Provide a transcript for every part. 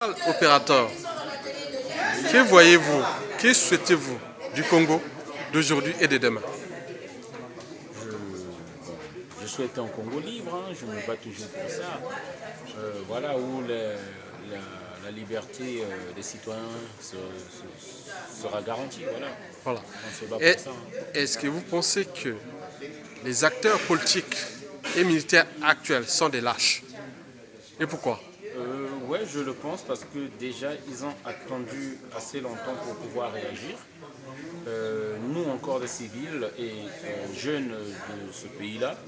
Opérateur, que voyez-vous, que souhaitez-vous du Congo d'aujourd'hui et de demain? Je souhaite un Congo libre, hein, je me bats toujours pour ça. Voilà où la liberté des citoyens sera garantie. Voilà. On se bat pour ça. Est-ce que vous pensez que les acteurs politiques et militaires actuels sont des lâches? Et pourquoi? Ouais, je le pense parce que déjà ils ont attendu assez longtemps pour pouvoir réagir. Nous encore des civils et jeunes de ce pays-là,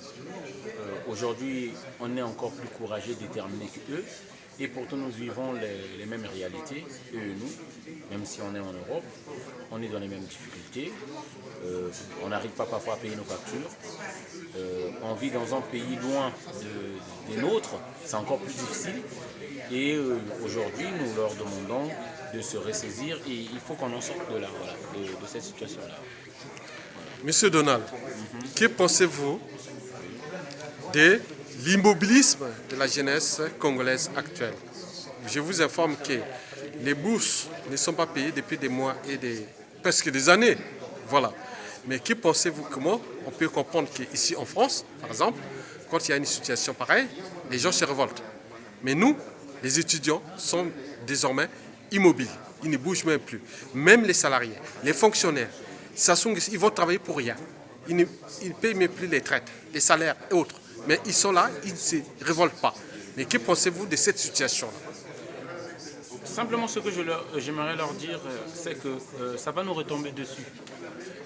aujourd'hui on est encore plus courageux et déterminés qu'eux. Et pourtant nous vivons les mêmes réalités, eux et nous, même si on est en Europe, on est dans les mêmes difficultés. On n'arrive pas parfois à payer nos factures. On vit dans un pays loin des nôtres, c'est encore plus difficile. Et aujourd'hui, nous leur demandons de se ressaisir et il faut qu'on en sorte de là, de cette situation-là. Monsieur Donald, que pensez-vous de l'immobilisme de la jeunesse congolaise actuelle? Je vous informe que les bourses ne sont pas payées depuis des mois et presque des années. Voilà. Mais que pensez-vous? Comment on peut comprendre qu'ici en France, par exemple, quand il y a une situation pareille, les gens se révoltent. Mais nous, les étudiants, sont désormais immobiles. Ils ne bougent même plus. Même les salariés, les fonctionnaires, ils vont travailler pour rien. Ils ne payent même plus les traites, les salaires et autres. Mais ils sont là, ils ne se révoltent pas. Mais que pensez-vous de cette situation-là? Simplement ce que j'aimerais leur dire, c'est que ça va nous retomber dessus.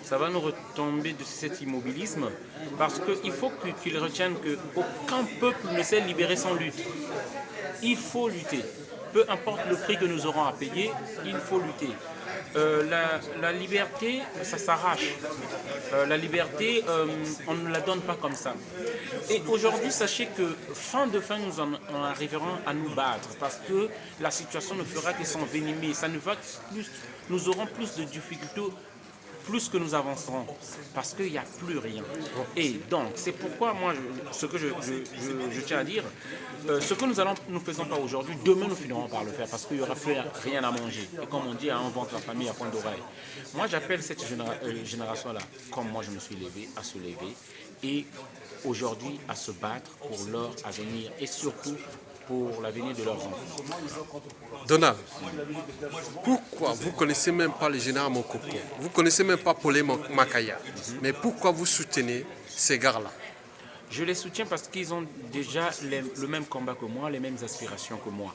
Ça va nous retomber de cet immobilisme parce qu'il faut qu'ils retiennent qu'aucun peuple ne s'est libéré sans lutte. Il faut lutter. Peu importe le prix que nous aurons à payer, il faut lutter. La liberté, ça s'arrache. La liberté, on ne la donne pas comme ça. Et aujourd'hui, sachez que fin de fin, nous en arriverons à nous battre parce que la situation ne fera que s'envenimer. Ça ne va plus, nous aurons plus de difficultés plus que nous avancerons, parce qu'il n'y a plus rien. Et donc, c'est pourquoi moi, ce que je tiens à dire, ce que nous faisons pas aujourd'hui, demain nous finirons par le faire, parce qu'il n'y aura plus rien à manger. Et comme on dit, à un ventre la famille, à point d'oreille. Moi, j'appelle cette génération-là, comme moi je me suis levé, à se lever, et aujourd'hui à se battre pour leur avenir, et surtout pour l'avenir de leurs enfants. Donald, pourquoi vous ne connaissez même pas le général Mokoko? Vous ne connaissez même pas Paulé Makaya. Mais pourquoi vous soutenez ces gars-là? Je les soutiens parce qu'ils ont déjà le même combat que moi, les mêmes aspirations que moi.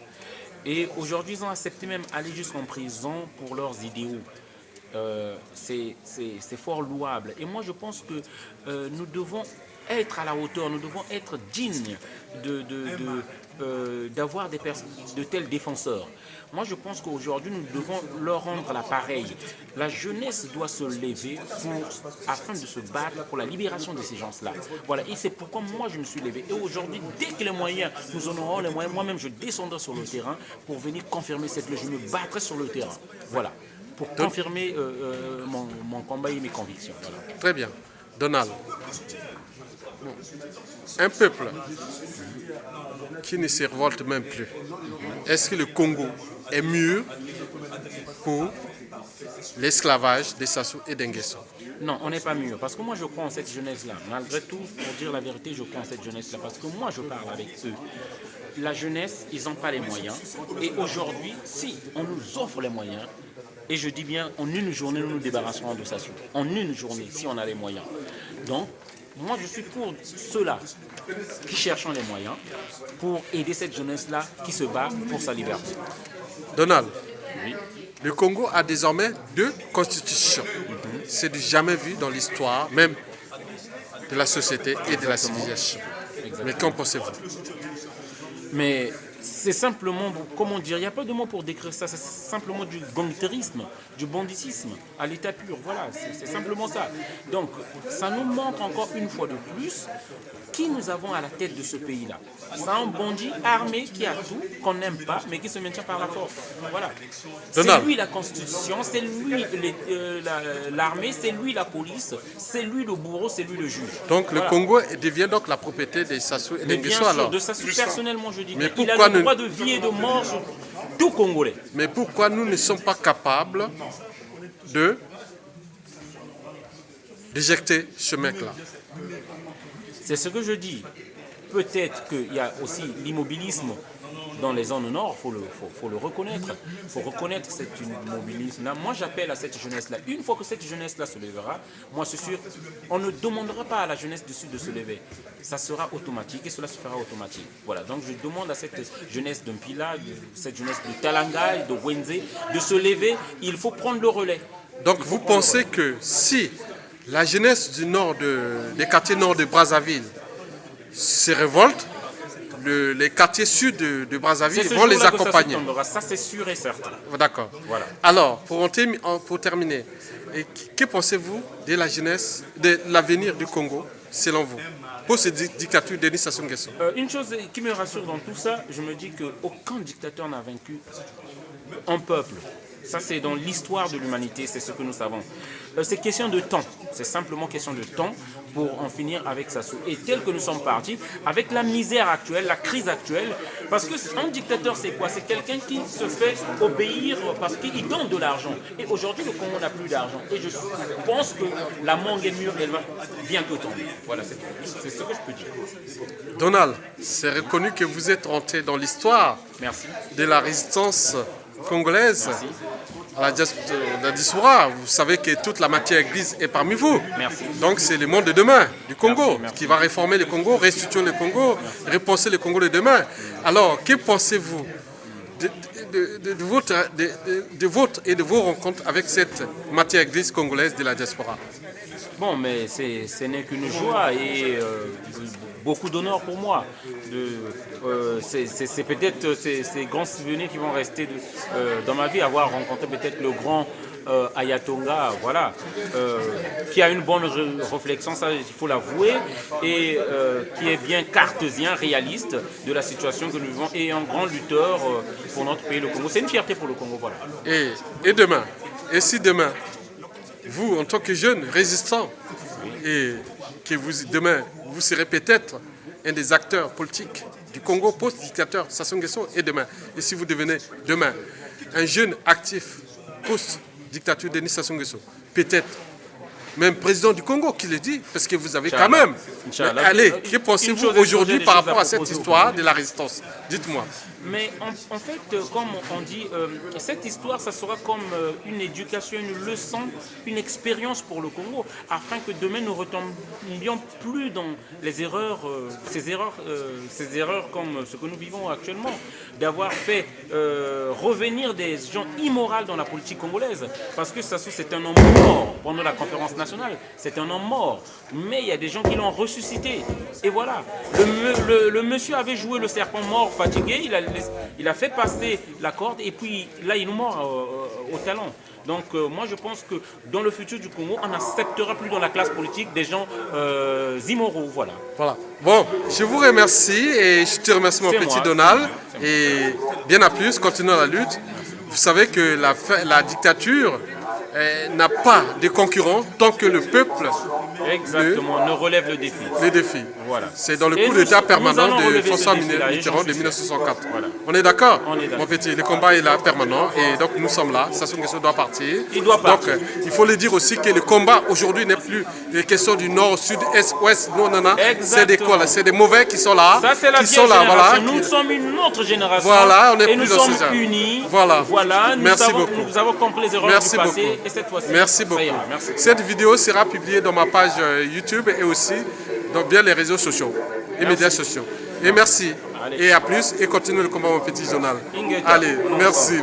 Et aujourd'hui, ils ont accepté même aller jusqu'en prison pour leurs idéaux. C'est fort louable. Et moi, je pense que nous devons être à la hauteur, nous devons être dignes d'avoir de tels défenseurs. Moi, je pense qu'aujourd'hui, nous devons leur rendre l'appareil. La jeunesse doit se lever afin de se battre pour la libération de ces gens-là. Voilà, et c'est pourquoi moi, je me suis levé. Et aujourd'hui, dès que les moyens, nous en aurons les moyens, moi-même, je descendrai sur le terrain pour venir confirmer cette loi. Je me battrai sur le terrain. Voilà, pour confirmer mon combat et mes convictions. Voilà. Très bien. Donald, un peuple qui ne se révolte même plus, est-ce que le Congo est mieux pour l'esclavage des Sassou et d'Nguesso? Non, on n'est pas mieux. Parce que moi, je crois en cette jeunesse-là. Malgré tout, pour dire la vérité, je crois en cette jeunesse-là. Parce que moi, je parle avec eux. La jeunesse, ils n'ont pas les moyens. Et aujourd'hui, si on nous offre les moyens, et je dis bien, en une journée, nous nous débarrasserons de Sassou. En une journée, si on a les moyens. Donc, moi, je suis pour ceux-là qui cherchent les moyens pour aider cette jeunesse-là qui se bat pour sa liberté. Donald, Oui. le Congo a désormais 2 constitutions. C'est du jamais vu dans l'histoire, même de la société et de la civilisation. Mais qu'en pensez-vous? Mais c'est simplement, comment dire, il n'y a pas de mot pour décrire ça, c'est simplement du gangsterisme, du banditisme à l'état pur, voilà, c'est simplement ça. Donc, ça nous montre encore une fois de plus qui nous avons à la tête de ce pays-là. C'est un bandit armé qui a tout, qu'on n'aime pas, mais qui se maintient par la force. Voilà. C'est lui la Constitution, c'est lui l'armée, c'est lui la police, c'est lui le bourreau, c'est lui le juge. Donc voilà. Le Congo devient donc la propriété des Sassou et des Nguesso alors? De Sassou, personnellement je dis mais qu'il a le pourquoi droit de vie et de mort tout Congolais. Mais pourquoi nous ne sommes pas capables d'éjecter ce mec-là? C'est ce que je dis. Peut-être qu'il y a aussi l'immobilisme dans les zones nord, il faut le reconnaître. Il faut reconnaître cet immobilisme-là. Moi, j'appelle à cette jeunesse-là. Une fois que cette jeunesse-là se lèvera, moi, c'est sûr, on ne demandera pas à la jeunesse du Sud de se lever. Ça sera automatique et cela se fera automatique. Voilà, donc je demande à cette jeunesse de Mpila, cette jeunesse de Talanga et de Wenze de se lever. Il faut prendre le relais. Donc, vous pensez que si la jeunesse du nord des quartiers nord de Brazzaville se révolte, les quartiers sud de Brazzaville vont les accompagner. Ça, c'est sûr et certain. D'accord. Voilà. Alors, pour terminer, que pensez-vous de la jeunesse, de l'avenir du Congo, selon vous, pour cette dictature de Denis Sassou Nguesso? Une chose qui me rassure dans tout ça, je me dis qu'aucun dictateur n'a vaincu un peuple. Ça, c'est dans l'histoire de l'humanité, c'est ce que nous savons. C'est question de temps, c'est simplement question de temps pour en finir avec Sassou. Et tel que nous sommes partis, avec la misère actuelle, la crise actuelle, parce qu'un dictateur, c'est quoi? C'est quelqu'un qui se fait obéir parce qu'il donne de l'argent. Et aujourd'hui, le Congo n'a plus d'argent. Et je pense que la mangue est mûre, elle va bientôt tomber. Voilà, c'est ce que je peux dire. Donald, c'est reconnu que vous êtes rentré dans l'histoire de la résistance congolaise. Merci. À la diaspora, vous savez que toute la matière grise est parmi vous. Merci. Donc c'est le monde de demain du Congo qui va réformer le Congo, restituer le Congo, repenser le Congo de demain. Alors, que pensez-vous de votre et de vos rencontres avec cette matière grise congolaise de la diaspora? Bon, mais ce n'est qu'une joie et beaucoup d'honneur pour moi. C'est peut-être ces grands souvenirs qui vont rester dans ma vie, avoir rencontré peut-être le grand Ayatonga, voilà, qui a une bonne réflexion, ça il faut l'avouer, et qui est bien cartésien, réaliste de la situation que nous vivons, et un grand lutteur pour notre pays, le Congo. C'est une fierté pour le Congo, voilà. Et demain, et si demain, vous, en tant que jeune résistant, et que demain, vous serez peut-être un des acteurs politiques du Congo post-dictateur Sassou Nguesso, et demain, et si vous devenez demain un jeune actif post-dictature Denis Sassou Nguesso, peut-être même président du Congo qui le dit, parce que vous avez quand même... Allez, que pensez-vous aujourd'hui par rapport à cette histoire de la résistance? Dites-moi. Mais en fait, comme on dit, cette histoire, ça sera comme une éducation, une leçon, une expérience pour le Congo, afin que demain nous ne retombions plus dans les erreurs, ces erreurs comme ce que nous vivons actuellement, d'avoir fait revenir des gens immoraux dans la politique congolaise. Parce que Sassou, c'est un homme mort pendant la conférence nationale, c'est un homme mort. Mais il y a des gens qui l'ont ressuscité. Et voilà, le monsieur avait joué le serpent mort fatigué, il a fait passer la corde et puis là il nous mord au talon. Donc moi je pense que dans le futur du Congo, on n'acceptera plus dans la classe politique des gens immoraux. Voilà. Bon, je vous remercie et je te remercie mon petit Donald. Et bien à plus, continuons la lutte. Vous savez que la dictature n'a pas de concurrent tant que le peuple ne relève le défi. Les défis. Voilà. C'est dans le coup d'état permanent de François Mitterrand de 1964. Voilà. On est d'accord? Mon petit, le combat est là permanent et donc nous sommes là. Sassou Nguesso doit partir. Il doit partir. Donc il faut le dire aussi que le combat aujourd'hui n'est plus des questions du nord, sud, est, ouest, non. C'est des quoi là? C'est des mauvais qui sont là. Ça c'est la vieille génération. Voilà. Nous sommes une autre génération. Voilà, on est et plus nous dans sommes ce genre. Unis. Voilà. Merci beaucoup. Nous avons compris les erreurs du passé et cette fois-ci. Merci beaucoup. Cette vidéo sera publiée dans ma page YouTube et aussi dans bien les réseaux sociaux et médias sociaux. Et merci. Et à plus et continue le combat mon petit journal. Allez, merci.